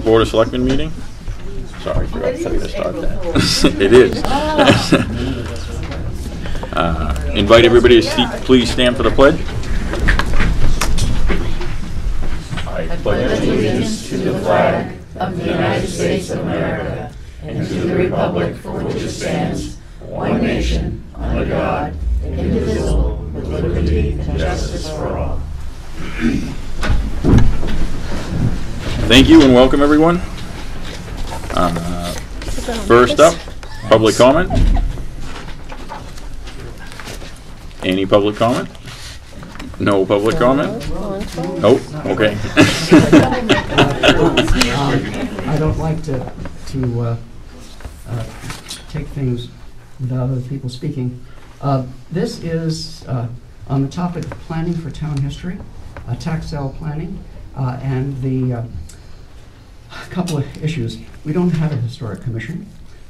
Board of Selectmen meeting. Sorry, I forgot to tell you to start that. It is. Invite everybody to please stand for the pledge. I pledge allegiance to the flag of the United States of America and to the republic for which it stands, one nation, under God, indivisible, with liberty and justice for all. Thank you and welcome everyone. First up, public comment. Any public comment? No public comment? Oh, okay. I don't like to take things without other people speaking. This is on the topic of planning for town history, tax sale planning, and the couple of issues. We don't have a historic commission.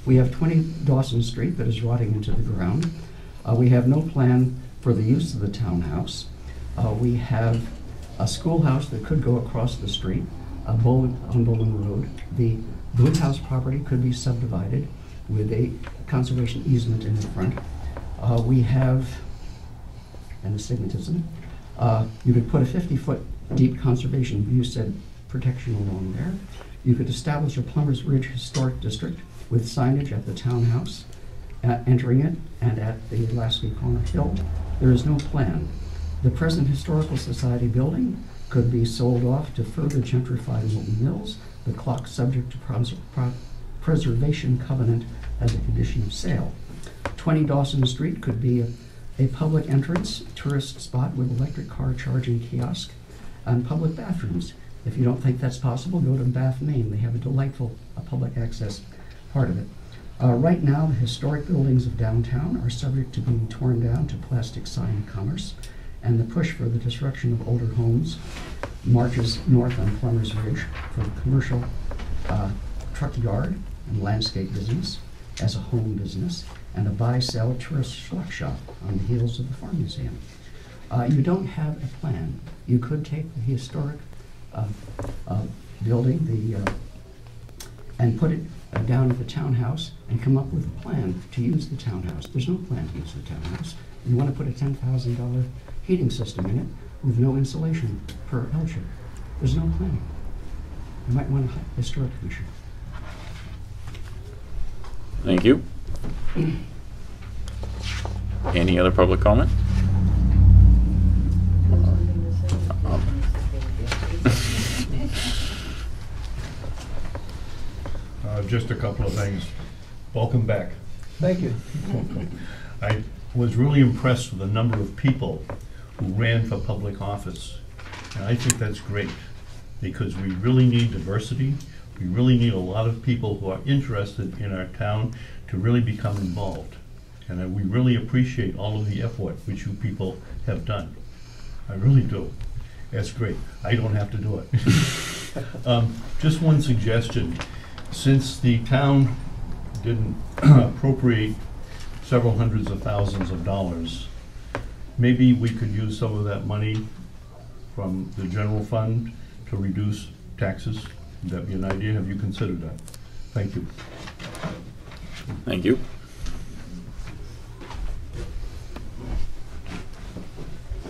We have 20 Dawson Street that is rotting into the ground. We have no plan for the use of the townhouse. We have a schoolhouse that could go across the street on Bowling Road. The Blue House property could be subdivided with a conservation easement in the front. We have an astigmatism. You could put a 50-foot deep conservation view set protection along there. You could establish a Plumbers Ridge Historic District with signage at the townhouse, entering it, and at the Lasky Corner Hill. There is no plan. The present Historical Society building could be sold off to further gentrify Milton Mills. The clock subject to preservation covenant as a condition of sale. 20 Dawson Street could be a public entrance tourist spot with electric car charging kiosk and public bathrooms. If you don't think that's possible, go to Bath, Maine. They have a delightful public access part of it. Right now, the historic buildings of downtown are subject to being torn down to plastic sign commerce, and the push for the destruction of older homes marches north on Plumbers Ridge for the commercial truck yard and landscape business as a home business, and a buy-sell tourist schlock shop on the heels of the Farm Museum. You don't have a plan. You could take the historic building and put it down at the townhouse and come up with a plan to use the townhouse. There's no plan to use the townhouse. You want to put a $10,000 heating system in it with no insulation per L-chip. There's no plan. You might want a historic commission. Thank you. Any other public comment? Just a couple of things. Welcome back. Thank you. I was really impressed with the number of people who ran for public office. And I think that's great because we really need diversity. We really need a lot of people who are interested in our town to really become involved. And we really appreciate all of the effort which you people have done. I really do. That's great. I don't have to do it. Just one suggestion. Since the town didn't appropriate several hundreds of thousands of dollars, maybe we could use some of that money from the general fund to reduce taxes. Would that be an idea? Have you considered that? Thank you. Thank you.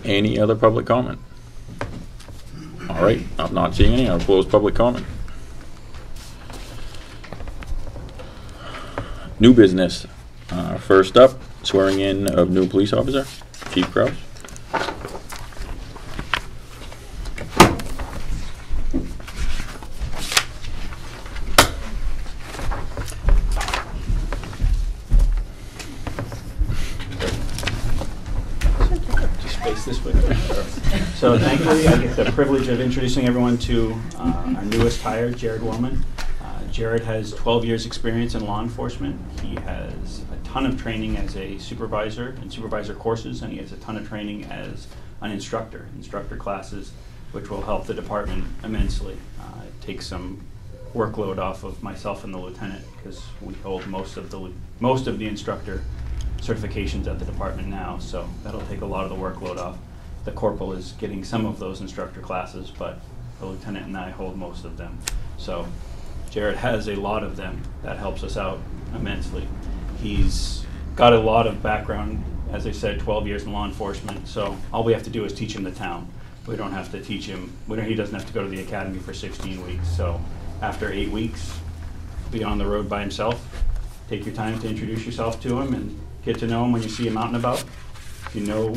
Any other public comment? All right, I'm not seeing any. I'll close public comment. New business. First up, swearing in of new police officer, Chief Kraus. Just face this way. So thankfully, I get the privilege of introducing everyone to our newest hire, Jared Wellman. Jared has 12 years experience in law enforcement. He has a ton of training as a supervisor and supervisor courses, and he has a ton of training as an instructor classes, which will help the department immensely. It takes some workload off of myself and the lieutenant because we hold most of the instructor certifications at the department now, so that'll take a lot of the workload off. The corporal is getting some of those instructor classes, but the lieutenant and I hold most of them. So Jared has a lot of them. That helps us out immensely. He's got a lot of background, as I said, 12 years in law enforcement, so all we have to do is teach him the town. We don't have to teach him, he doesn't have to go to the academy for 16 weeks. So after 8 weeks, be on the road by himself. Take your time to introduce yourself to him and get to know him when you see him out and about. You know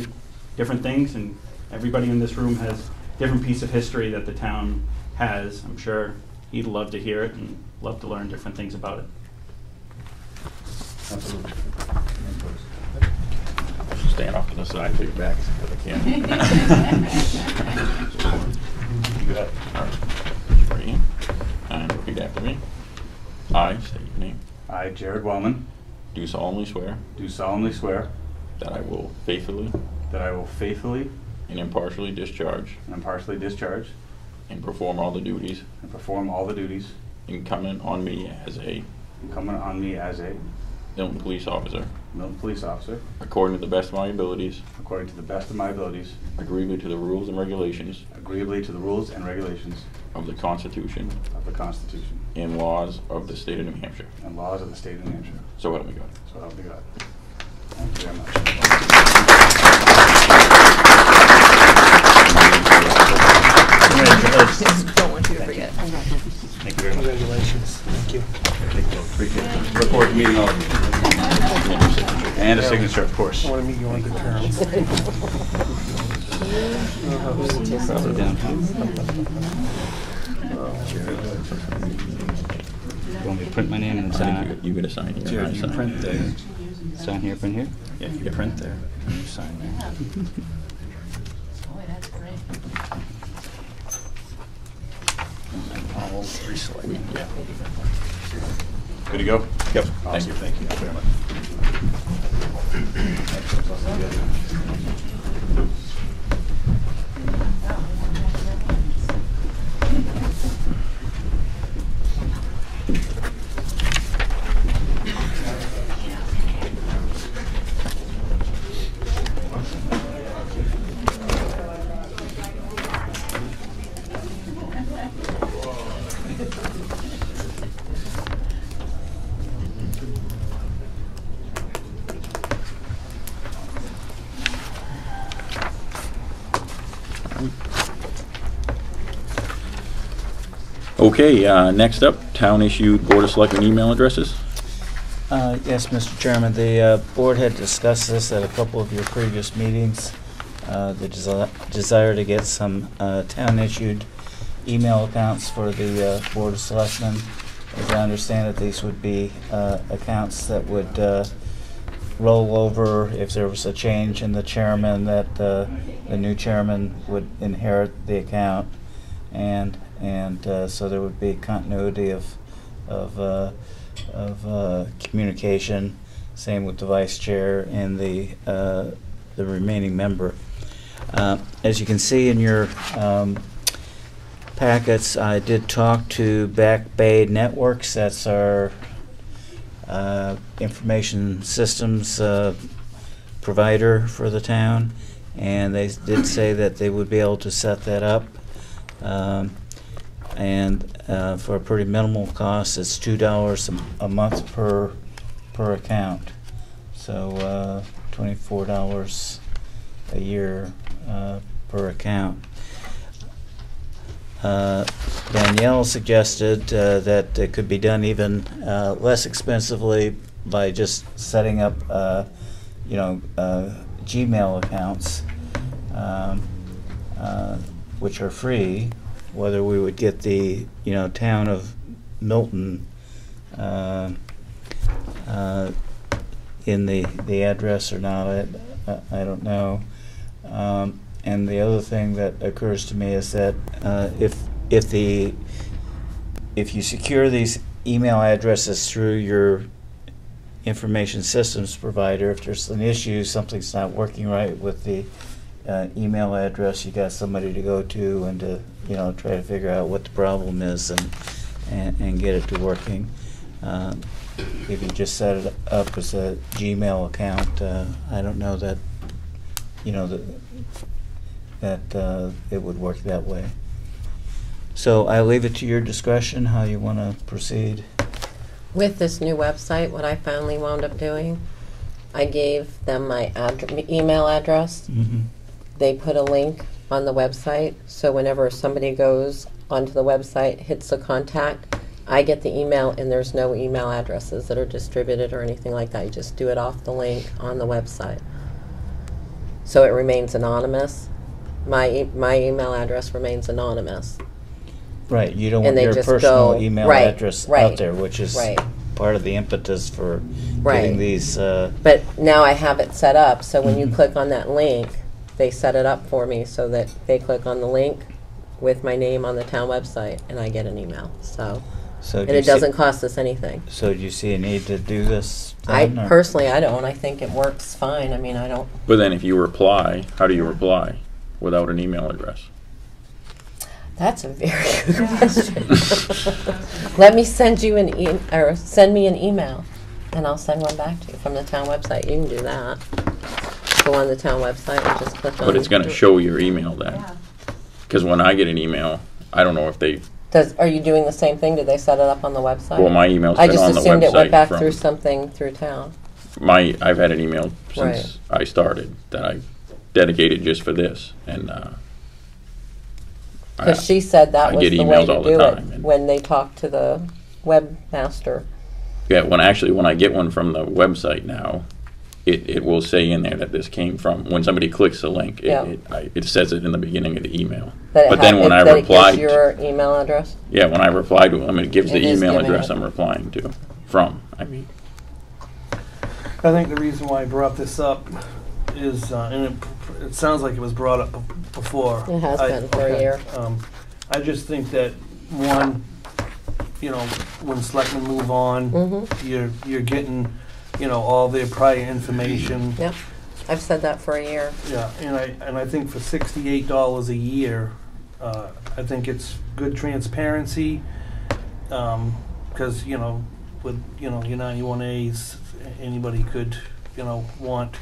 different things, and everybody in this room has different piece of history that the town has. I'm sure he'd love to hear it and love to learn different things about it. Absolutely. Stand off to the side so your back is to the camera. You got it. All right. Right in. And repeat after me. I state your name. I, Jared Wellman, Do solemnly swear do solemnly swear that I will faithfully that I will faithfully and impartially discharge and impartially discharge and perform all the duties and perform all the duties incumbent on me as a incumbent on me as a Milton police officer, Milton police officer, according to the best of my abilities, according to the best of my abilities, agreeably to the rules and regulations agreeably to the rules and regulations of the Constitution of the Constitution and laws of the state of New Hampshire. and laws of the state of New Hampshire. So help me God. So help me God. Thank you very much. Don't want you to forget. Thank you very much. Congratulations. Thank you. Appreciate it. Look forward to meeting all of you. And a signature, of course. I want to meet you on good terms. You want me to print my name and sign it? You get a sign here. Jared, I you sign. print there. Sign here, print here? Yeah, you print there and you sign there. All three select. Yeah. Good to go? Yep. Awesome. Thank you very much. Okay, next up, town-issued Board of Selectmen email addresses. Yes, Mr. Chairman, the board had discussed this at a couple of your previous meetings. The desire to get some town-issued email accounts for the Board of Selectmen. As I understand it, these would be accounts that would roll over if there was a change in the chairman, that the new chairman would inherit the account, and so there would be continuity of communication. Same with the vice chair and the remaining member. As you can see in your packets, I did talk to Back Bay Networks. That's our information systems provider for the town, and they did say that they would be able to set that up. And for a pretty minimal cost, it's $2 a month per account. So $24 a year per account. Danielle suggested that it could be done even less expensively by just setting up, Gmail accounts, which are free. Whether we would get the town of Milton in the address or not, I don't know. And the other thing that occurs to me is that if you secure these email addresses through your information systems provider, if there's an issue, something's not working right with the email address, you got somebody to go to and to try to figure out what the problem is and get it to working. If you just set it up as a Gmail account, I don't know that that it would work that way. So I leave it to your discretion how you want to proceed. With this new website, what I finally wound up doing, I gave them my email address. Mm-hmm. They put a link on the website, so whenever somebody goes onto the website, hits the contact, I get the email, and there's no email addresses that are distributed or anything like that. You just do it off the link on the website. So it remains anonymous. My email address remains anonymous. Right, you don't And want they your just personal go- email right, address right, out there, which is right. part of the impetus for Right. getting these. But now I have it set up, so when you Mhm. click on that link, they set it up for me so that they click on the link with my name on the town website, and I get an email. So, So and do you it see- doesn't cost us anything. So do you see a need to do this? I then, or- personally, I don't. I think it works fine. I mean, I don't. But then if you reply, how do you reply without an email address? That's a very good question. Let me send you or send me an email, and I'll send one back to you from the town website. You can do that. Go on the town website and just click on. But it's going to show your email then. Because when I get an email, I don't know if they. Are you doing the same thing? Did they set it up on the website? Well, my email's I been just on the assumed website it went back from through something through town. I've had an email since I started that I dedicated just for this, and Because she said that I was get the way emails to all the do time, it and- when they talked to the webmaster. yeah, when I get one from the website now, it will say in there that this came from, when somebody clicks the link, Yeah. it says it in the beginning of the email. That But it then when I that replied, it gives your email address. yeah, when I reply to them, it gives the It is email giving address it. I'm replying to, from, I mean. I think the reason why I brought this up is, and it sounds like it was brought up before. It has been for a year. I just think that, one, you know, when selectmen move on, Mm-hmm. you're getting, you know, all their prior information. Yep. I've said that for a year. Yeah, and I think for $68 a year, I think it's good transparency, because, you know, with, you know, your 91As, anybody could, you know, want,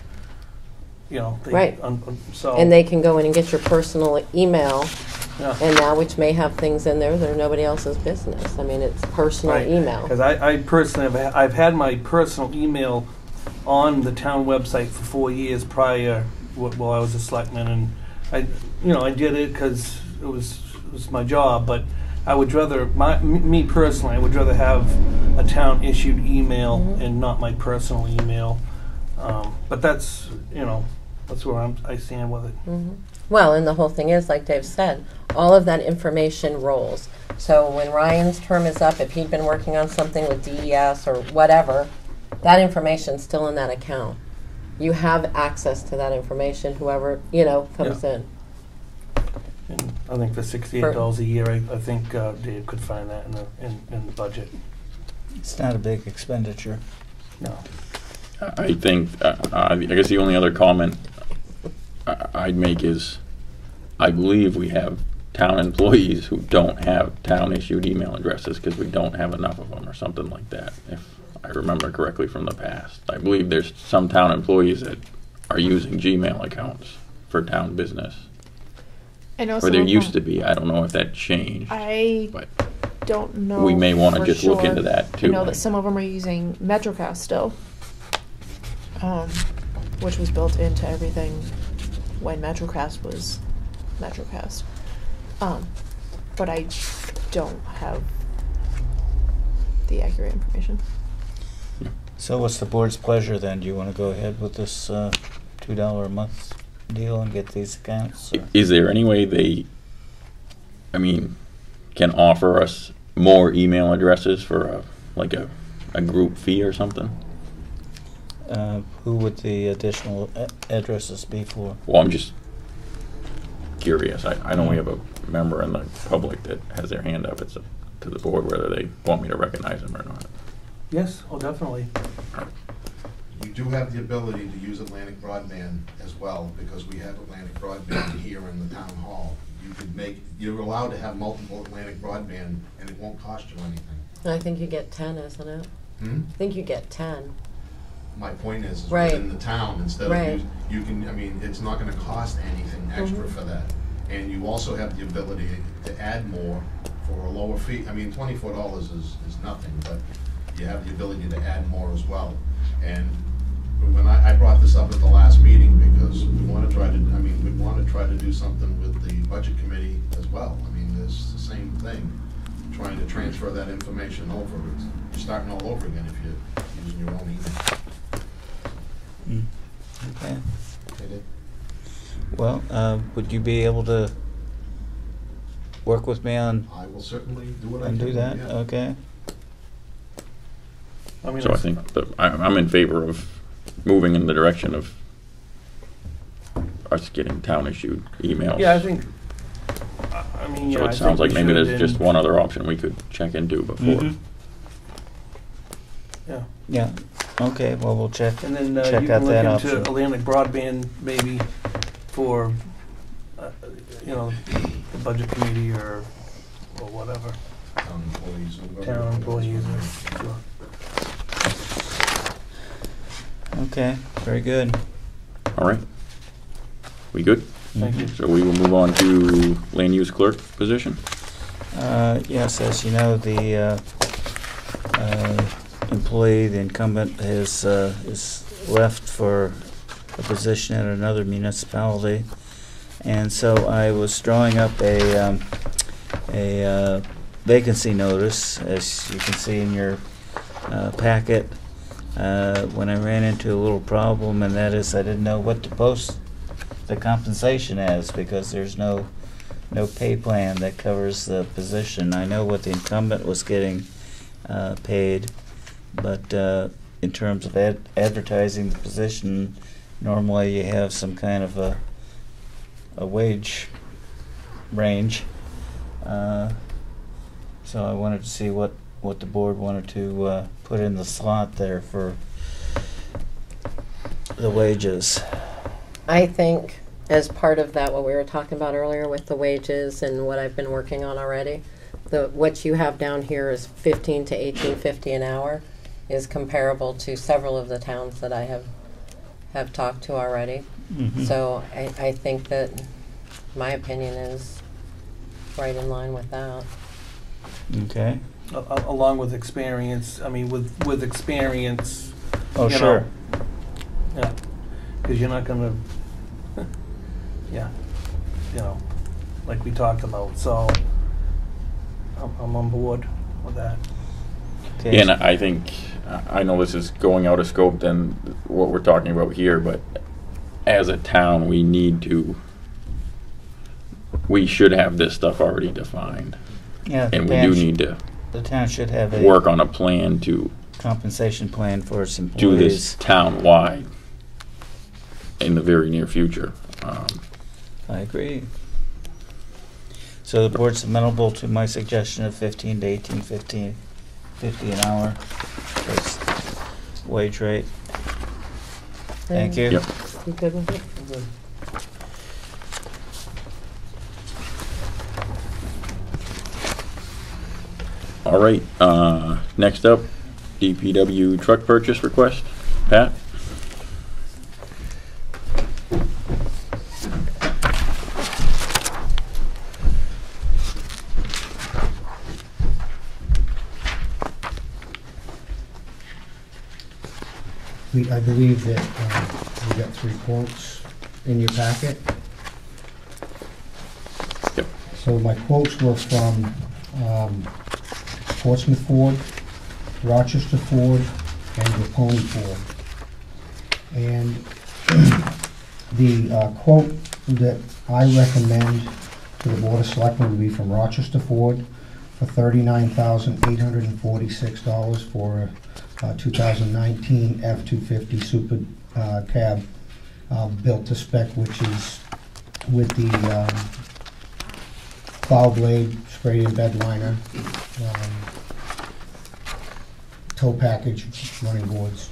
you know. Right. So. And they can go in and get your personal email, Yeah. and now which may have things in there that are nobody else's business. I mean, it's personal Right. email. Because I personally, I've had my personal email on the town website for 4 years prior, while I was a selectman, and I did it because it was my job. But I would rather, me personally, I would rather have a town issued email and not my personal email. But that's, you know, that's where I stand with it. Well, and the whole thing is, like Dave said, all of that information rolls. So when Ryan's term is up, if he'd been working on something with DES or whatever, that information's still in that account. You have access to that information, whoever, you know, comes in. And I think for $68 a year, I think Dave could find that in the budget. It's not a big expenditure. No. I think, I guess the only other comment I'd make is, I believe we have town employees who don't have town-issued email addresses because we don't have enough of them or something like that, if I remember correctly from the past. I believe there's some town employees that are using Gmail accounts for town business. I know Or some there of used them- to be, I don't know if that changed, I but don't know. we may want to for just look sure. into that I too. know that some of them are using MetroCast still, which was built into everything when MetroCast was MetroCast. But I don't have the accurate information. So what's the board's pleasure then? Do you want to go ahead with this $2 a month deal and get these accounts? or- Is there any way they, can offer us more email addresses for a group fee or something? Who would the additional addresses be for? Well, I'm just curious. I know we have a member in the public that has their hand up. It's up to the board whether they want me to recognize them or not. Yes, oh, definitely. You do have the ability to use Atlantic Broadband as well, because we have Atlantic Broadband here in the town hall. You're allowed to have multiple Atlantic Broadband, and it won't cost you anything. I think you get 10, isn't it? I think you get 10. My point is Right. within the town, instead Right. of, you can, it's not gonna cost anything extra for that. And you also have the ability to add more for a lower fee. I mean, $24 is nothing, but you have the ability to add more as well. And when I brought this up at the last meeting, because we want to try to, we want to try to do something with the budget committee as well. I mean, it's the same thing, trying to transfer that information over. You're starting all over again if you're using your own email. Okay. Okay, Dave? Well, would you be able to work with me on I will certainly do what I and can. do that? Yeah. Okay. I mean, So I think that I'm in favor of moving in the direction of us getting town-issued emails. yeah, I think. I mean, yeah. So I it think sounds like we maybe should, there's just and- one other option we could check into before. Mhm. Yeah, Yeah. Okay. Well, we'll check. and then Check you out can look that into option. Atlantic Broadband maybe for, the budget committee or whatever, Town employees. or whoever. town employees or. Sure. Okay. Very good. All right. We good? Thank you. So we will move on to land use clerk position. Yes, as you know, the employee, the incumbent, is left for a position in another municipality, and so I was drawing up a vacancy notice, as you can see in your packet. When I ran into a little problem, and that is I didn't know what to post the compensation as, because there's no pay plan that covers the position. I know what the incumbent was getting paid, but in terms of advertising the position, normally you have some kind of a wage range. So I wanted to see what the board wanted to put in the slot there for the wages. I think as part of that, what we were talking about earlier with the wages and what I've been working on already, what you have down here is $15 to $18.50 an hour is comparable to several of the towns that I have talked to already. Mhm. So I think that my opinion is right in line with that. Okay. Along with experience, I mean, with experience. Oh, you sure. know, yeah, because you're not gonna, yeah, like we talked about, so I'm on board with that. Okay. And I think, I know this is going out of scope than what we're talking about here, but as a town, we should have this stuff already defined. Yeah, And we do need to the town should have a work on a plan to compensation plan for its do employees. this town-wide in the very near future. I agree. So the board's amenable to my suggestion of 15 to 18.50 an hour as wage rate. Thank you. Yep. You good with it? All right, next up, DPW truck purchase request. Pat? I believe that we got 3 quotes in your packet. Yep. So my quotes were from Portsmouth Ford, Rochester Ford, and Raponi Ford. And the quote that I recommend to the Board of Selectmen would be from Rochester Ford for $39,846 for 2019 F-250 Super Cab, built to spec, which is with the plow blade, sprayed-in bed liner, tow package, running boards.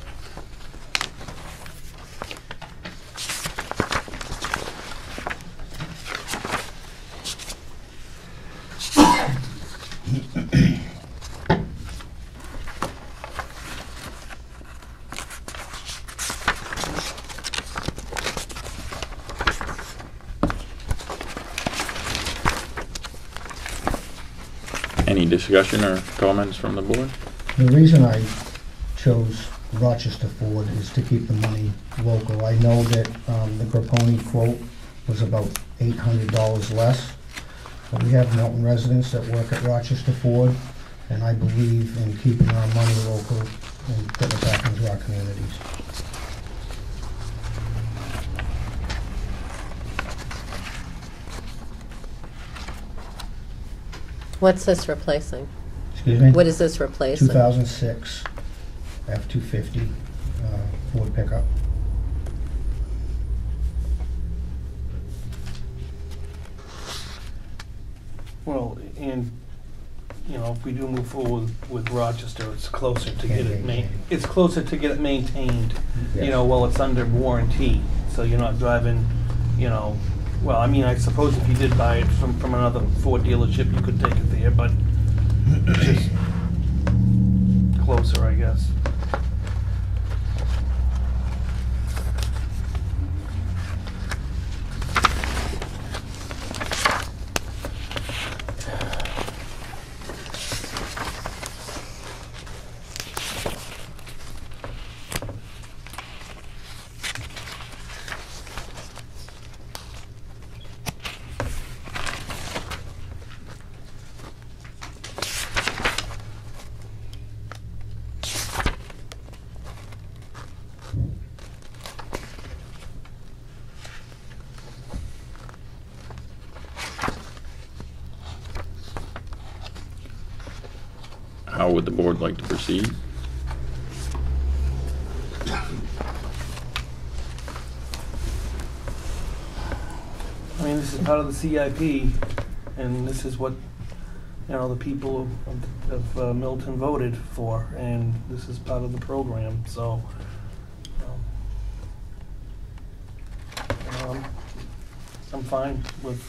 discussion or comments from the board? The reason I chose Rochester Ford is to keep the money local. I know that the Grapponi quote was about $800 less, but we have Milton residents that work at Rochester Ford, and I believe in keeping our money local and putting it back into our communities. What's this replacing? Excuse me? What is this replacing? 2006 F-250 Ford pickup. Well, and, you know, if we do move forward with Rochester, it's closer to get it it's closer to get it maintained, you know, while it's under warranty. So you're not driving, you know, well, I mean, I suppose if you did buy it from another Ford dealership, you could take it there, but it's just closer, I guess. How would the board like to proceed? I mean, this is part of the CIP, and this is what, you know, the people of Milton voted for, and this is part of the program, so, you know, I'm fine with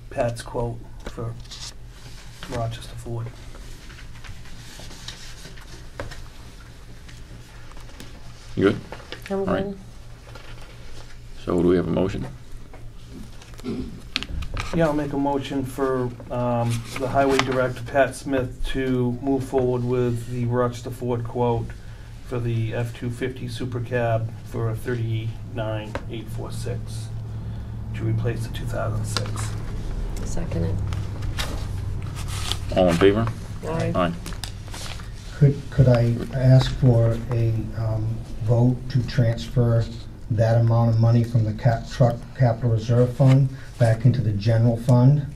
Pat's quote for Rochester Ford. You good? I'm All right. good. So do we have a motion? Yeah, I'll make a motion for the Highway Director, Pat Smith, to move forward with the Rochester Ford quote for the F-250 Super Cab for $39,846 to replace the 2006. Second it. All in favor? Aye. Aye. Could I ask for a vote to transfer that amount of money from the truck capital reserve fund back into the general fund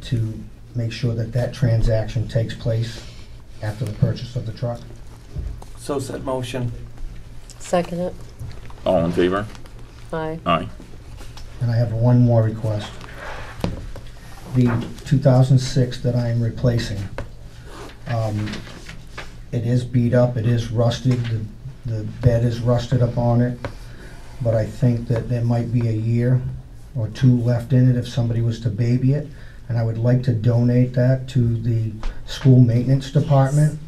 to make sure that that transaction takes place after the purchase of the truck? So said motion. Second it. All in favor? Aye. Aye. And I have one more request. The 2006 that I am replacing, it is beat up, it is rusted, the bed is rusted up on it, but I think that there might be a year or two left in it if somebody was to baby it, and I would like to donate that to the school maintenance department,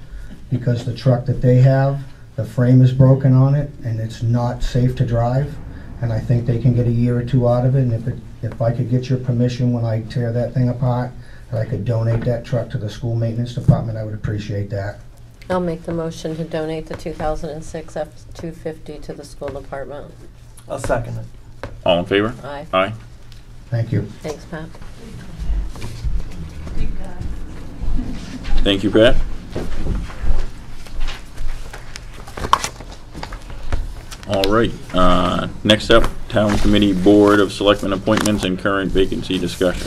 because the truck that they have, the frame is broken on it, and it's not safe to drive, and I think they can get a year or two out of it, and if I could get your permission when I tear that thing apart, that I could donate that truck to the school maintenance department, I would appreciate that. I'll make the motion to donate the 2006 F-250 to the school department. I'll second it. All in favor? Aye. Aye. Thank you. Thanks, Pat. Thank you, Pat. All right, next up, Town Committee Board of Selectmen appointments and current vacancy discussion.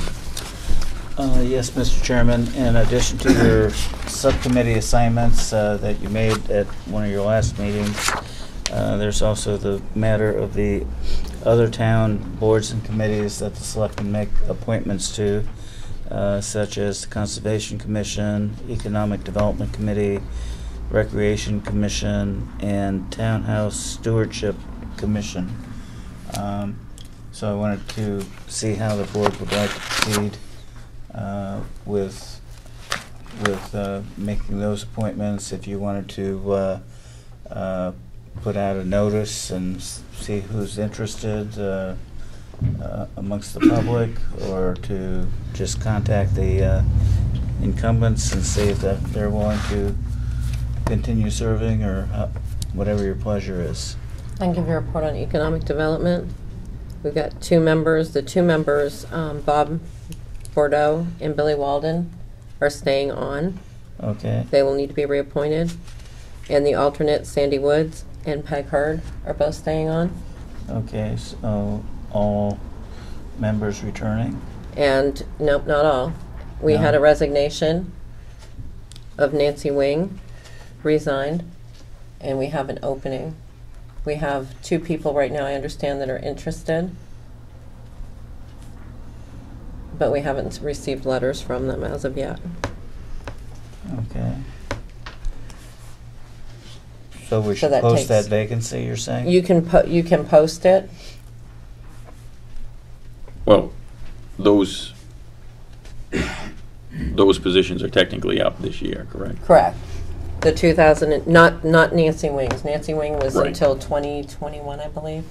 Yes, Mr. Chairman, in addition to your subcommittee assignments that you made at one of your last meetings, there's also the matter of the other town boards and committees that the selectmen make appointments to, such as the Conservation Commission, Economic Development Committee, Recreation Commission, and Townhouse Stewardship Commission. So I wanted to see how the board would like to proceed with making those appointments. If you wanted to put out a notice and see who's interested, amongst the public, or to just contact the incumbents and see if they're willing to continue serving, or whatever your pleasure is? I can give you a report on economic development. We've got 2 members. The 2 members, Bob Bordeaux and Billy Walden, are staying on. Okay. They will need to be reappointed. And the alternate, Sandy Woods and Peg Hurd, are both staying on. Okay, so all members returning? And nope, not all. We No. had a resignation of Nancy Wing, resigned, and we have an opening. We have 2 people right now, I understand, that are interested, but we haven't received letters from them as of yet. Okay. So we So should that post that takes- vacancy, you're saying? You can post it. Well, those positions are technically up this year, correct? Correct. The 2000, not Nancy Wing's. Nancy Wing was Right. until 2021, I believe.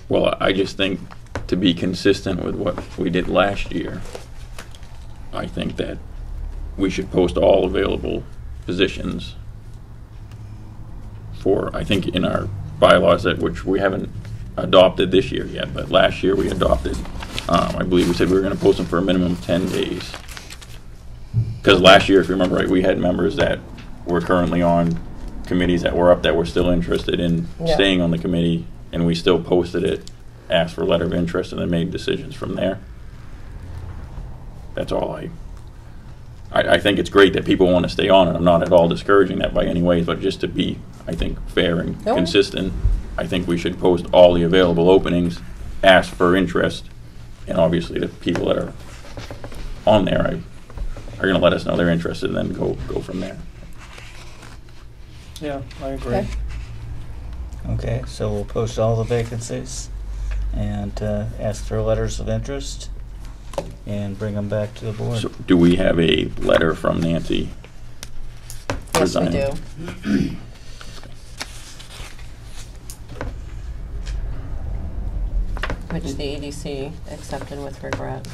Well, I just think to be consistent with what we did last year, I think that we should post all available positions for, I think in our bylaws, that which we haven't adopted this year yet, but last year we adopted, I believe we said we were going to post them for a minimum of 10 days. Because last year, if you remember right, we had members that were currently on committees that were up that were still interested in Yeah. staying on the committee, and we still posted it, asked for a letter of interest, and then made decisions from there. That's all I think it's great that people want to stay on, and I'm not at all discouraging that by any way, but just to be, I think, fair and No. consistent, I think we should post all the available openings, ask for interest, and obviously the people that are on there are going to let us know they're interested, and then go from there. Yeah, I agree. Okay. Okay, so we'll post all the vacancies and ask for letters of interest and bring them back to the board. So do we have a letter from Nancy? Yes, we resigning? do. Which the EDC accepted with regret.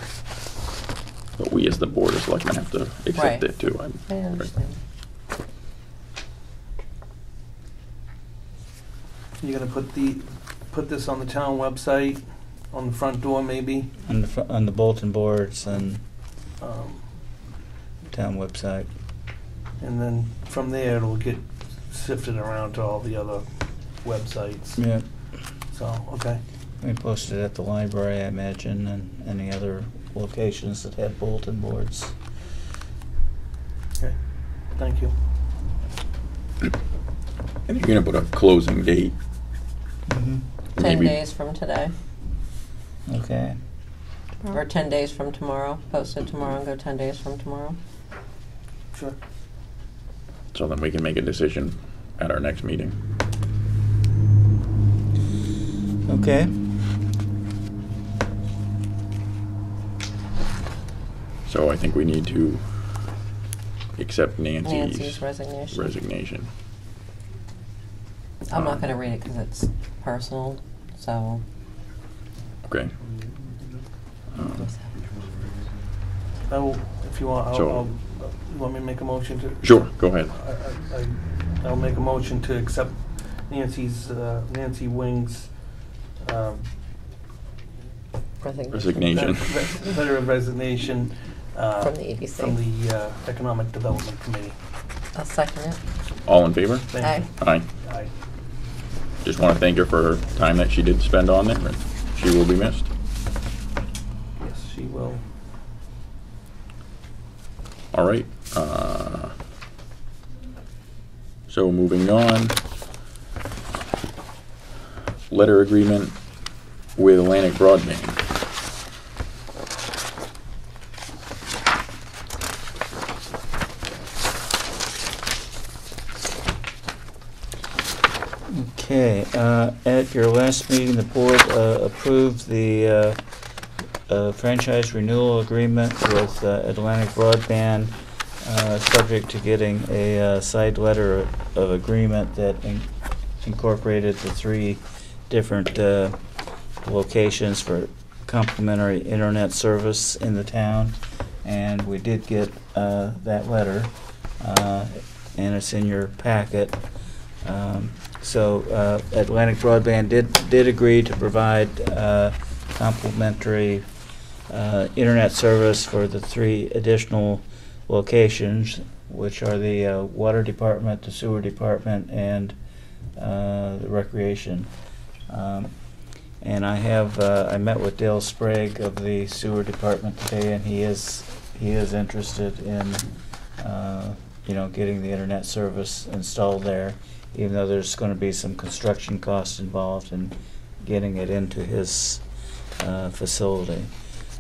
But we as the Board of Selectmen have to accept Right. it too. I understand. You're gonna put this on the town website, on the front door maybe? On the bulletin boards and Um, town website. And then from there, it'll get sifted around to all the other websites. Yeah. So, okay. We posted at the library, I imagine, and any other locations that have bulletin boards. Okay, thank you. And you're going to put a closing date. Mm-hmm. 10 maybe- days from today, Okay. or 10 days from tomorrow. Post it tomorrow and go 10 days from tomorrow. Sure. So then we can make a decision at our next meeting. Okay. So I think we need to accept Nancy's Nancy's resignation. resignation. I'm not going to read it because it's personal, so. Okay. If you want, So- you want me to make a motion to? Sure, go ahead. I'll make a motion to accept Nancy Wing's Resignation. letter of resignation From the EDC. from the Economic Development Committee. I'll second it. All in favor? Thank you. Aye. Aye. Just want to thank her for her time that she did spend on there, and she will be missed. Yes, she will. All right. So moving on. Letter agreement with Atlantic Broadband. Okay, at your last meeting, the board approved the franchise renewal agreement with Atlantic Broadband, subject to getting a side letter of agreement that incorporated the 3 different locations for complimentary internet service in the town, and we did get that letter, and it's in your packet. So Atlantic Broadband did agree to provide complimentary internet service for the 3 additional locations, which are the water department, the sewer department, and the recreation. And I met with Dale Sprague of the sewer department today, and he is interested in getting the internet service installed there, even though there's going to be some construction costs involved in getting it into his facility.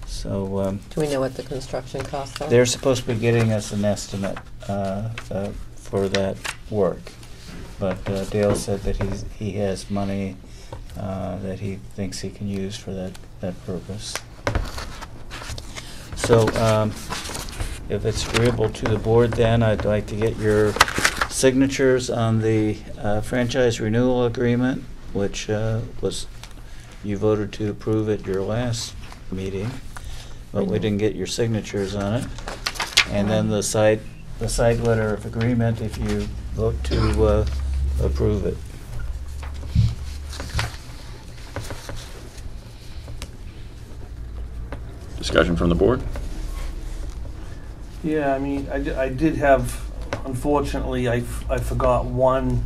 So Do we know what the construction costs are? they're supposed to be getting us an estimate for that work, but Dale said that he has money that he thinks he can use for that purpose. So if it's agreeable to the board, then I'd like to get your signatures on the franchise renewal agreement, which you voted to approve at your last meeting, but we didn't get your signatures on it. And then the side letter of agreement, if you vote to approve it. Discussion from the board? Yeah, I mean, I did have, unfortunately, I forgot one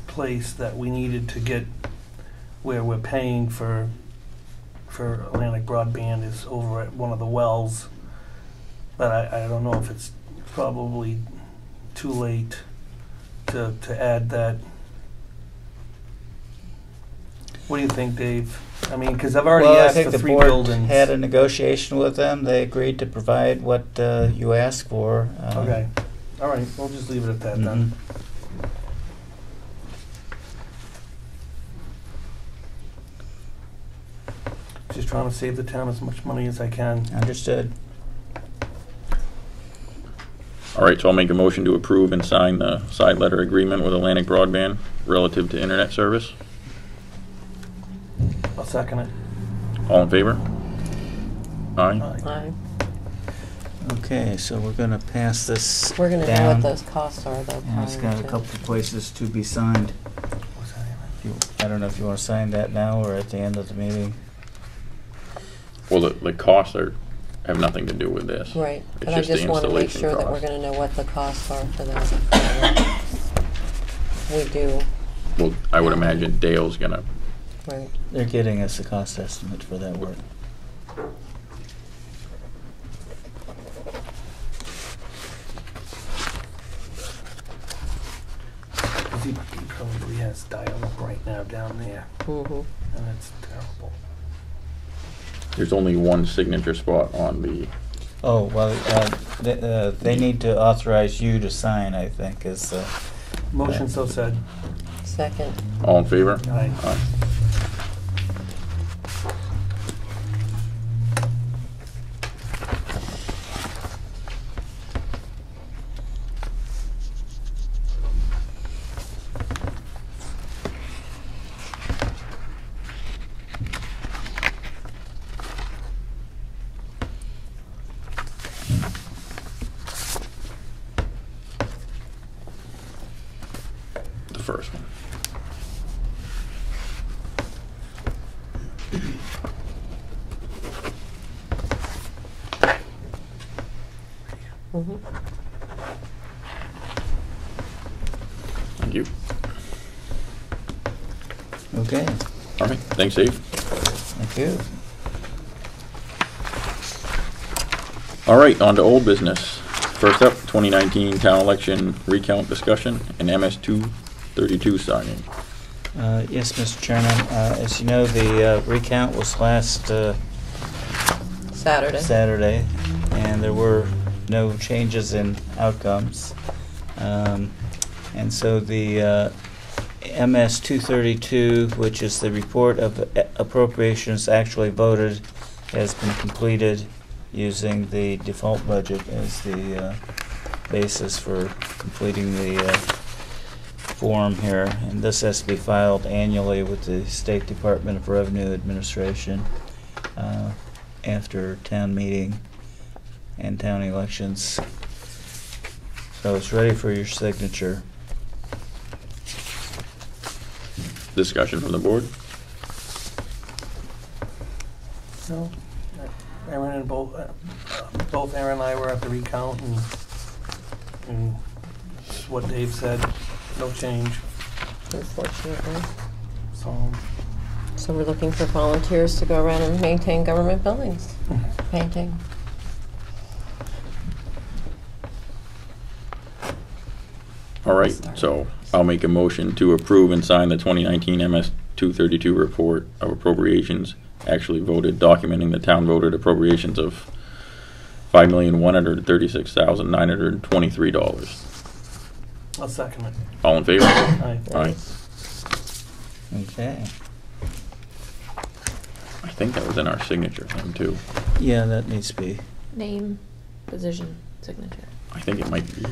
place that we needed to get where we're paying for Atlantic Broadband is over at one of the wells. But I don't know if it's probably too late to add that. What do you think, Dave? I mean, because I've already asked for 3 buildings. Well, I think the board had a negotiation with them. They agreed to provide what you asked for. Okay. All right. We'll just leave it at that then. Just trying to save the town as much money as I can. Understood. All right, so I'll make a motion to approve and sign the side letter agreement with Atlantic Broadband relative to internet service. I'll second it. All in favor? Aye. Aye. Okay, so we're going to pass this We're going to know down. what those costs are, though. And it's got a prior to- couple of places to be signed. I don't know if you want to sign that now or at the end of the meeting. Well, the costs have nothing to do with this. Right, It's but I just the just want to make installation sure that we're cost. going to know what the costs are for that. We do, Well, I would imagine Dale's gonna, right. They're getting us a cost estimate for that work. He probably has dial-up right now down there, Mm-hmm. and it's terrible. there's only one signature spot on the, Oh, well, they need to authorize you to sign, I think, is... Motion so said. Second. all in favor? Aye. The first one. Mm-hmm. Thank you. Okay, All right, thanks, Dave. thank you. All right, on to old business. First up, 2019 town election recount discussion and MS 232 signing. Yes, Mr. Chairman, as you know, the recount was last Saturday. Saturday, and there were no changes in outcomes. And so the MS 232, which is the report of appropriations actually voted, has been completed using the default budget as the basis for completing the form here, and this has to be filed annually with the State Department of Revenue Administration after town meeting and town elections. So it's ready for your signature. Discussion from the board? No, Aaron and both Aaron and I were at the recount, and just what Dave said, no change. Unfortunately. So we're looking for volunteers to go around and maintain government buildings. Painting. All right, so I'll make a motion to approve and sign the 2019 MS 232 report of appropriations, actually voted, documenting the town voted appropriations of $5,136,923. I'll second it. All in favor? Aye. Aye. Okay. I think that was in our signature thing too. Yeah, that needs to be. Name, position, signature. I think it might be.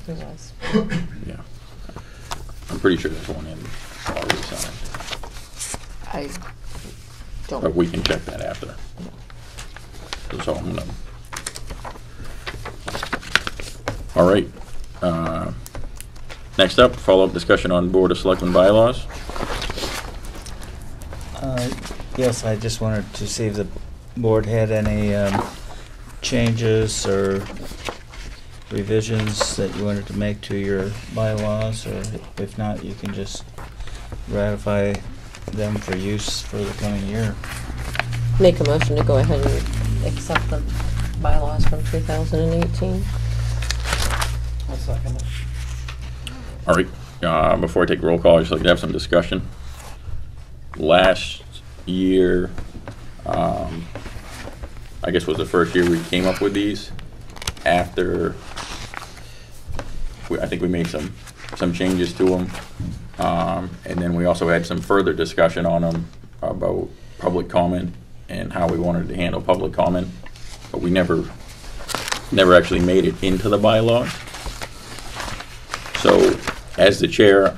It was. Yeah. I'm pretty sure there's one in already signed, I don't. but we can check that after. So I'm gonna. All right. Next up, follow-up discussion on Board of Selectmen bylaws. Yes, I just wanted to see if the board had any changes or revisions that you wanted to make to your bylaws, or if not, you can just ratify them for use for the coming year. Make a motion to go ahead and accept the bylaws from 2018. I'll second it. All right, before I take roll call, I'd just like to have some discussion. Last year, I guess was the first year we came up with these. After, I think we made some changes to them. And then we also had some further discussion on them about public comment and how we wanted to handle public comment. But we never actually made it into the bylaws. So, as the chair,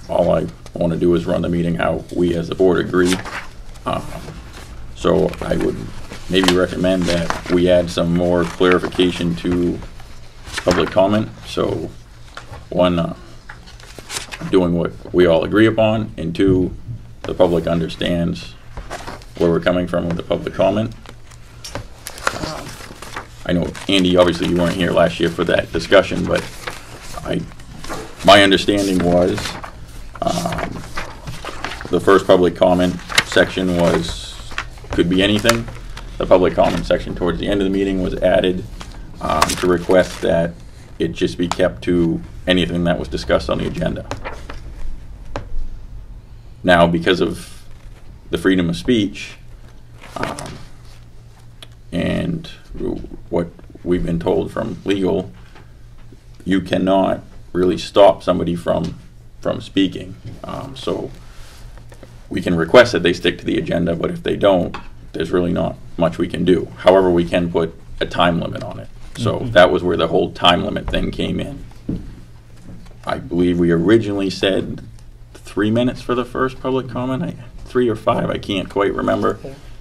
all I want to do is run the meeting how we as the board agree. So I would maybe recommend that we add some more clarification to public comment. So, one, doing what we all agree upon, and two, the public understands where we're coming from with the public comment. I know, Andy, obviously you weren't here last year for that discussion, but my understanding was the first public comment section could be anything. The public comment section towards the end of the meeting was added to request that it just be kept to anything that was discussed on the agenda. Now, because of the freedom of speech and what we've been told from legal, you cannot really stop somebody from speaking. So we can request that they stick to the agenda, but if they don't, there's really not much we can do. However, we can put a time limit on it. So that was where the whole time limit thing came in. I believe we originally said 3 minutes for the first public comment, 3 or 5, I can't quite remember.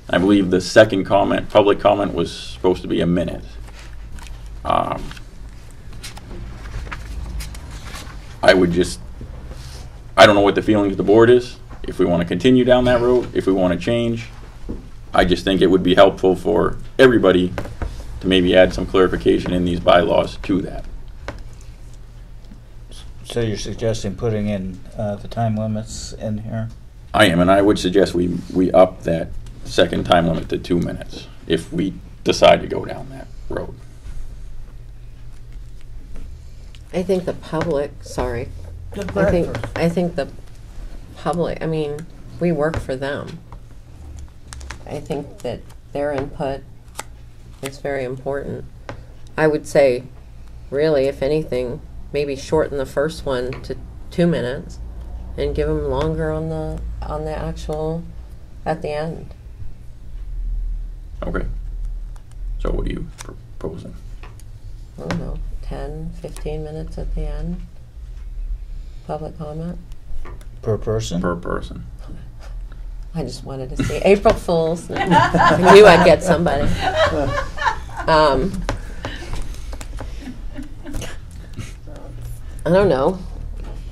I believe the second comment, public comment, was supposed to be a minute. I don't know what the feeling of the board is, if we want to continue down that road, if we want to change. I just think it would be helpful for everybody to maybe add some clarification in these bylaws to that. So you're suggesting putting in the time limits in here? I am, and I would suggest we up that second time limit to 2 minutes if we decide to go down that road. I think the public, sorry. Go I ahead think first. I think the public, I mean, we work for them. I think that their input is very important. I would say, really, if anything, maybe shorten the first one to 2 minutes and give them longer on the actual at the end. Okay. So what are you proposing? I don't know, 10, 15 minutes at the end? Public comment? Per person? Per person. I just wanted to see April Fools. No, I knew I'd get somebody. I don't know,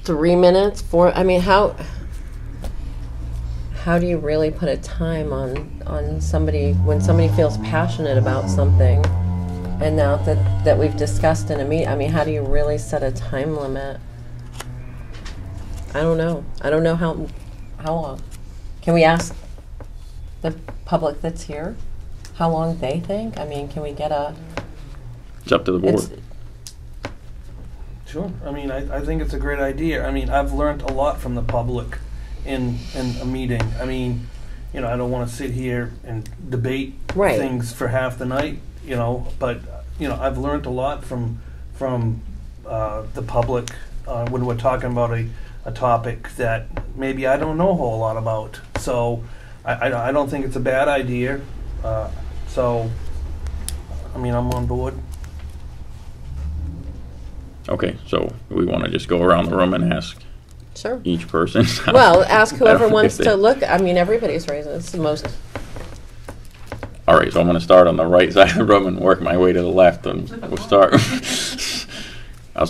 3 minutes, 4. I mean, how do you really put a time on somebody when somebody feels passionate about something? And now that we've discussed in a meeting, I mean, how do you really set a time limit? I don't know. I don't know how long. Can we ask the public that's here how long they think? I mean, can we get a... It's up to the board. Sure. I mean, I think it's a great idea. I mean, I've learned a lot from the public in a meeting. I mean, you know, I don't want to sit here and debate Right. things for half the night, you know, but, you know, I've learned a lot from the public when we're talking about a topic that maybe I don't know a whole lot about. So I don't think it's a bad idea. So, I mean, I'm on board. Okay, so we want to just go around the room and ask Sure. each person? Well, ask I whoever don't wants think to they- look. I mean, everybody's raising. It's the most... All right, so I'm going to start on the right side of the room and work my way to the left, and we'll start. I'll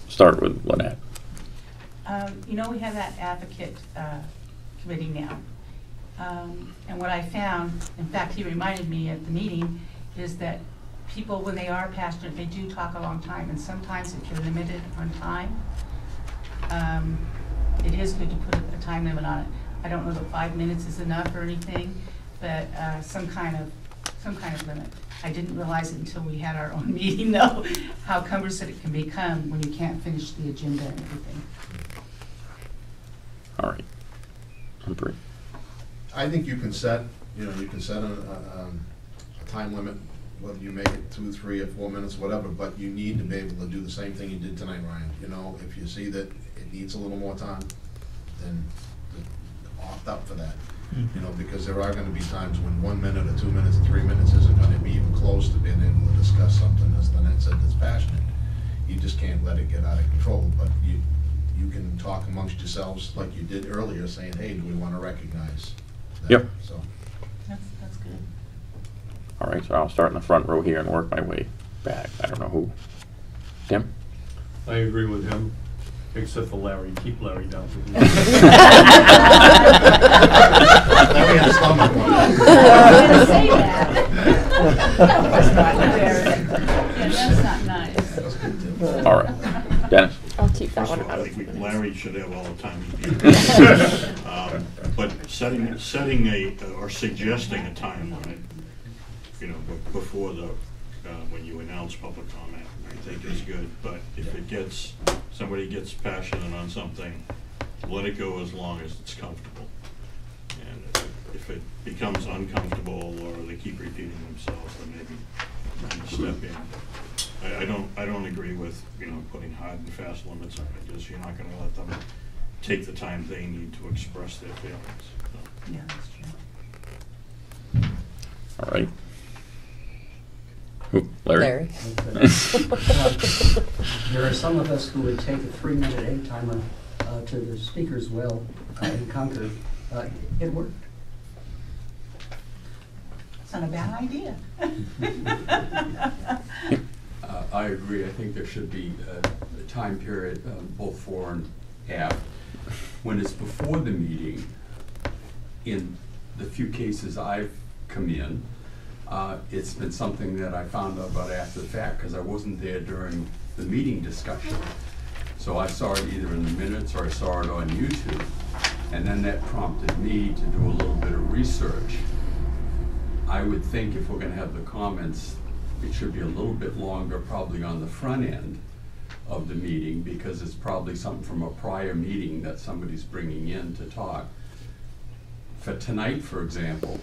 start with Lynette. You know, we have that advocate committee now. And what I found, in fact, he reminded me at the meeting, is that people, when they are passionate, they do talk a long time, and sometimes if you're limited on time, it is good to put a time limit on it. I don't know that 5 minutes is enough or anything, but some kind of limit. I didn't realize it until we had our own meeting, though, how cumbersome it can become when you can't finish the agenda and everything. All right. Humphrey. I think you can set, you know, you can set a time limit, whether you make it 2, 3, or 4 minutes, whatever, but you need to be able to do the same thing you did tonight, Ryan. You know, if you see that it needs a little more time, then opt up for that. You know, because there are going to be times when 1 minute or 2 minutes or 3 minutes isn't going to be even close to being able to discuss something, as Lynette said, that's passionate. You just can't let it get out of control, but you can talk amongst yourselves like you did earlier, saying, hey, do we want to recognize that? Yep. So. That's good. All right, so I'll start in the front row here and work my way back. I don't know who. Tim? I agree with him, except for Larry. Keep Larry down. Larry had a stomach one. I was going to say that. That was not fair. Yeah, that's not nice. All right. Dennis? I'll keep that First one of all, out I of think Larry should have all the time he needs. But setting a, or suggesting a time limit, you know, before the, when you announce public comment, I think is good. But if it gets, somebody gets passionate on something, let it go as long as it's comfortable. And if it becomes uncomfortable or they keep repeating themselves, then maybe step in. I don't agree with, you know, putting hard and fast limits on it, because you're not going to let them take the time they need to express their feelings. So. Yeah, that's true. All right. Who? Larry? There are some of us who would take a 3-minute egg timer to the speaker's well in Concord. It worked. It's not a bad idea. I agree. I think there should be a time period, both fore and aft. When it's before the meeting, in the few cases I've come in, it's been something that I found out about after the fact, because I wasn't there during the meeting discussion. So I saw it either in the minutes or I saw it on YouTube, and then that prompted me to do a little bit of research. I would think if we're going to have the comments, it should be a little bit longer, probably on the front end of the meeting, because it's probably something from a prior meeting that somebody's bringing in to talk. For tonight, for example,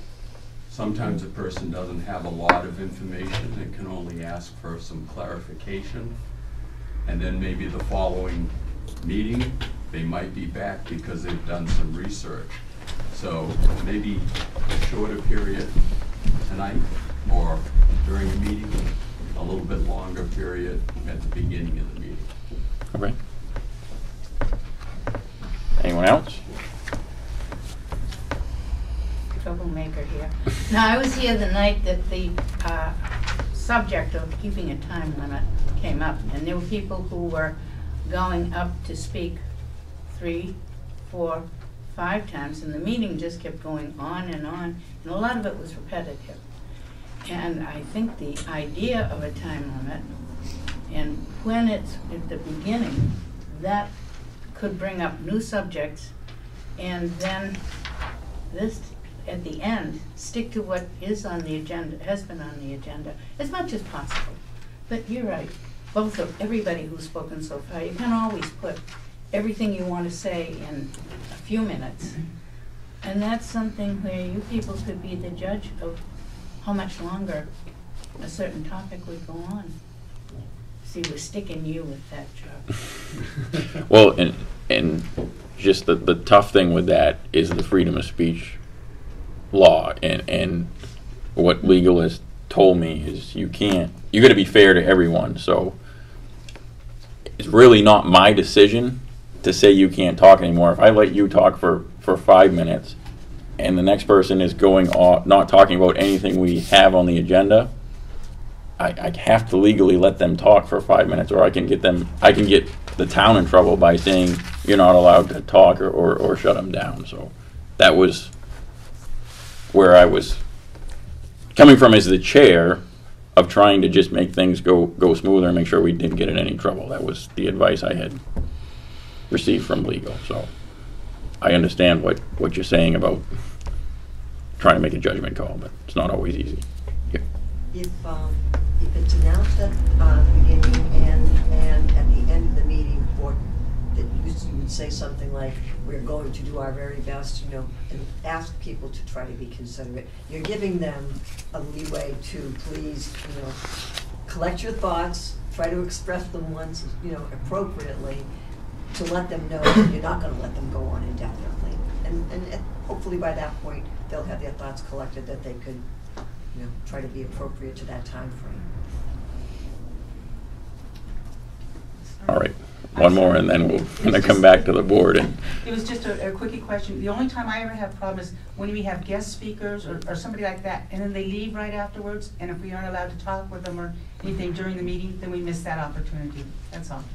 sometimes a person doesn't have a lot of information and can only ask for some clarification. And then maybe the following meeting, they might be back because they've done some research. So maybe a shorter period tonight or during a meeting, a a little bit longer period at the beginning of the meeting. Okay. Anyone else? Troublemaker here. Now, I was here the night that the subject of keeping a time limit came up, and there were people who were going up to speak 3, 4, 5 times, and the meeting just kept going on, and a lot of it was repetitive. And I think the idea of a time limit, and when it's at the beginning, that could bring up new subjects, and then this, at the end, stick to what is on the agenda, has been on the agenda, as much as possible. But you're right, both of everybody who's spoken so far, you can't always put everything you want to say in a few minutes. And that's something where you people could be the judge of how much longer a certain topic would go on. See, we're sticking you with that job. Well, and just the tough thing with that is the freedom of speech law, and what legal has told me is you got to be fair to everyone. So it's really not my decision to say you can't talk anymore. If I let you talk for 5 minutes and the next person is going off, not talking about anything we have on the agenda, I have to legally let them talk for 5 minutes, or I can get the town in trouble by saying you're not allowed to talk or shut them down. So that was where I was coming from as the chair of trying to just make things go smoother and make sure we didn't get in any trouble. That was the advice I had received from legal. So I understand what you're saying about trying to make a judgment call, but it's not always easy. Yeah. If it's announced at the beginning and at the end of the meeting, or that you would say something like, we're going to do our very best, and ask people to try to be considerate. You're giving them a leeway to please, collect your thoughts, try to express them once, appropriately, to let them know that you're not going to let them go on indefinitely. And hopefully by that point, they'll have their thoughts collected that they could, try to be appropriate to that time frame. All right. One more, and then we're going to come back to the board. And it was just a quickie question. The only time I ever have a problem is when we have guest speakers or somebody like that, and then they leave right afterwards, and if we aren't allowed to talk with them or anything during the meeting, then we miss that opportunity. That's all.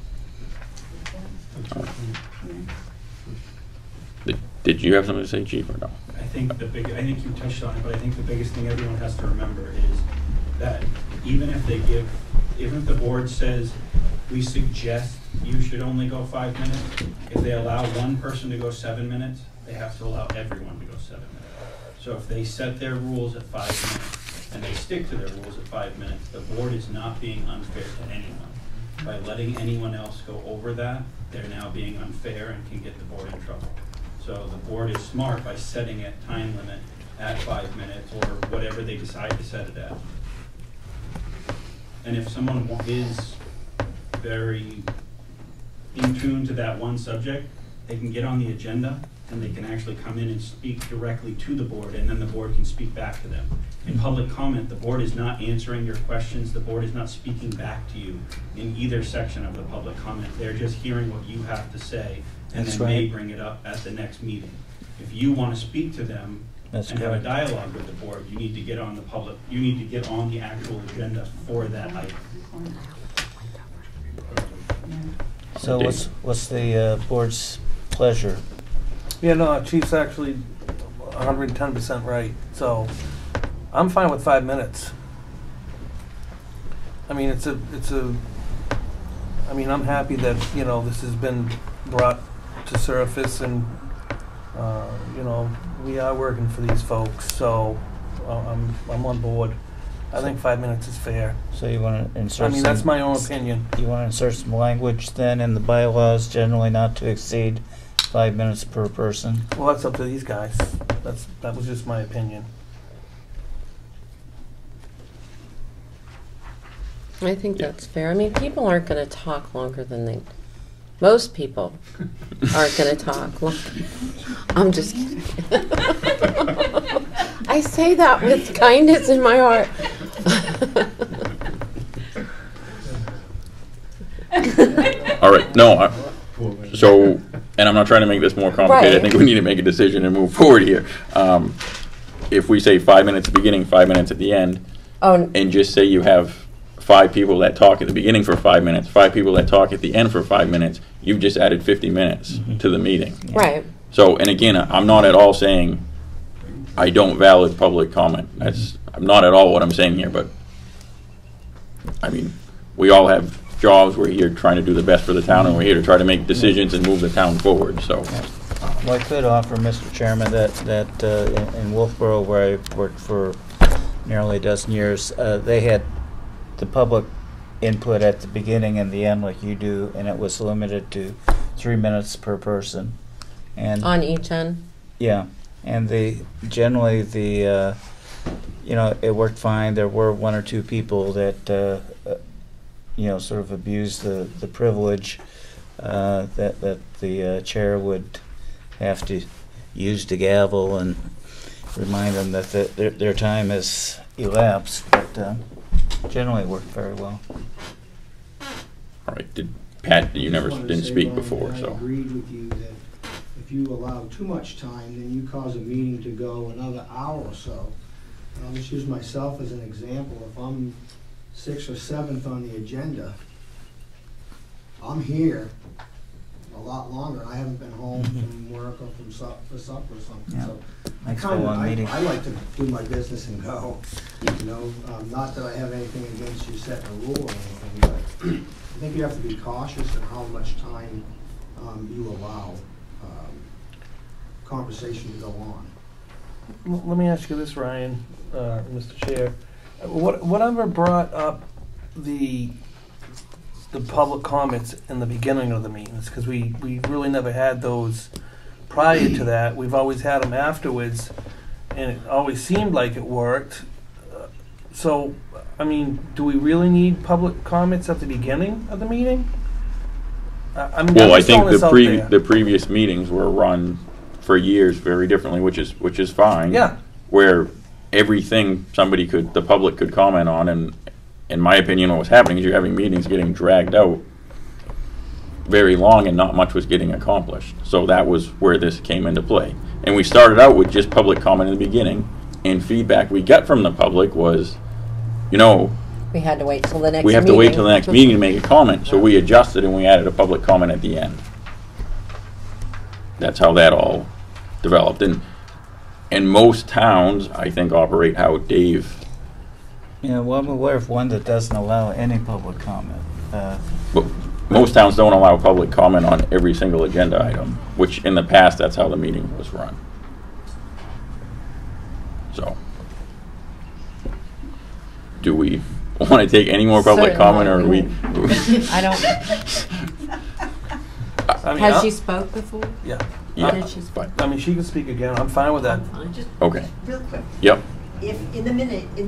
Did you have something to say, Chief, or no? I think you touched on it, but I think the biggest thing everyone has to remember is that even if the board says we suggest you should only go 5 minutes, if they allow one person to go 7 minutes, they have to allow everyone to go 7 minutes. So if they set their rules at 5 minutes and they stick to their rules at 5 minutes, the board is not being unfair to anyone. By letting anyone else go over that, they're now being unfair and can get the board in trouble. So the board is smart by setting a time limit at 5 minutes or whatever they decide to set it at. And if someone is very in tune to that one subject, they can get on the agenda and they can actually come in and speak directly to the board, and then the board can speak back to them. In public comment, the board is not answering your questions, the board is not speaking back to you in either section of the public comment. They're just hearing what you have to say, and That's then right. may bring it up at the next meeting. If you want to speak to them That's and have a correct. dialogue with the board, you need to get on the actual agenda for that item. So what's the board's pleasure? Yeah, no, Chief's actually 110% right. So I'm fine with 5 minutes. I mean, I'm happy that, this has been brought to surface, and, we are working for these folks. So I'm on board. I think 5 minutes is fair. So you want to insert that's my own opinion. You want to insert some language then in the bylaws, generally not to exceed 5 minutes per person? Well, that's up to these guys. That was just my opinion. I think that's fair. I mean, people aren't going to talk longer than most people aren't going to talk. I'm just kidding. I say that with kindness in my heart. All right, no, so, and I'm not trying to make this more complicated. I Right. think we need to make a decision and move forward here. If we say 5 minutes at the beginning, 5 minutes at the end, Oh, and just say you have 5 people that talk at the beginning for 5 minutes, 5 people that talk at the end for 5 minutes, you've just added 50 minutes to the meeting. right. So, and again, I'm not at all saying I don't valid public comment. That's not at all what I'm saying here, but I mean, we all have jobs. We're here trying to do the best for the town, and we're here to try to make decisions and move the town forward, so. Well, I could offer, Mr. Chairman, that in Wolfboro, where I worked for nearly a dozen years, they had the public input at the beginning and the end like you do, and it was limited to 3 minutes per person. And On each end. yeah, and generally you know, it worked fine. There were 1 or 2 people that you know, sort of abused the privilege that the chair would have to use the gavel and remind them that their time has elapsed, but generally it worked very well. All right, Pat, you never Just wanna didn't say, speak Ron, before, I so. agreed with you that if you allow too much time, then you cause a meeting to go another hour or so. And I'll just use myself as an example. If I'm 6th or 7th on the agenda, I'm here a lot longer. I haven't been home from work or for supper or something. Yeah. So Makes for a kinda, long meeting. I like to do my business and go. You know, not that I have anything against you setting a rule or anything, but I think you have to be cautious in how much time you allow conversation to go on. Let me ask you this, Ryan, Mr. Chair. Whatever brought up the public comments in the beginning of the meetings? Because we really never had those prior to that. We've always had them afterwards, and it always seemed like it worked. So, I mean, do we really need public comments at the beginning of the meeting? I mean, Well, I'm I just think throwing this out there. the previous meetings were run for years very differently, which is fine. Yeah. Where everything the public could comment on, and in my opinion, what was happening is you're having meetings getting dragged out very long and not much was getting accomplished. So that was where this came into play. And we started out with just public comment in the beginning, and feedback we got from the public was, you know, We had to wait till the next we have meeting. to wait till the next meeting to make a comment. So we adjusted and we added a public comment at the end. That's how that all developed. And most towns, I think, operate how Dave. Yeah, well, I'm aware of one that doesn't allow any public comment. But most towns don't allow public comment on every single agenda item, which in the past, that's how the meeting was run. So, do we want to take any more public comment, or are we? I don't. I mean, Has she spoke before? Yeah. Yeah, Did she but, I mean, she can speak again. I'm fine with that. Just okay. real quick. Yep. If in the minute, in the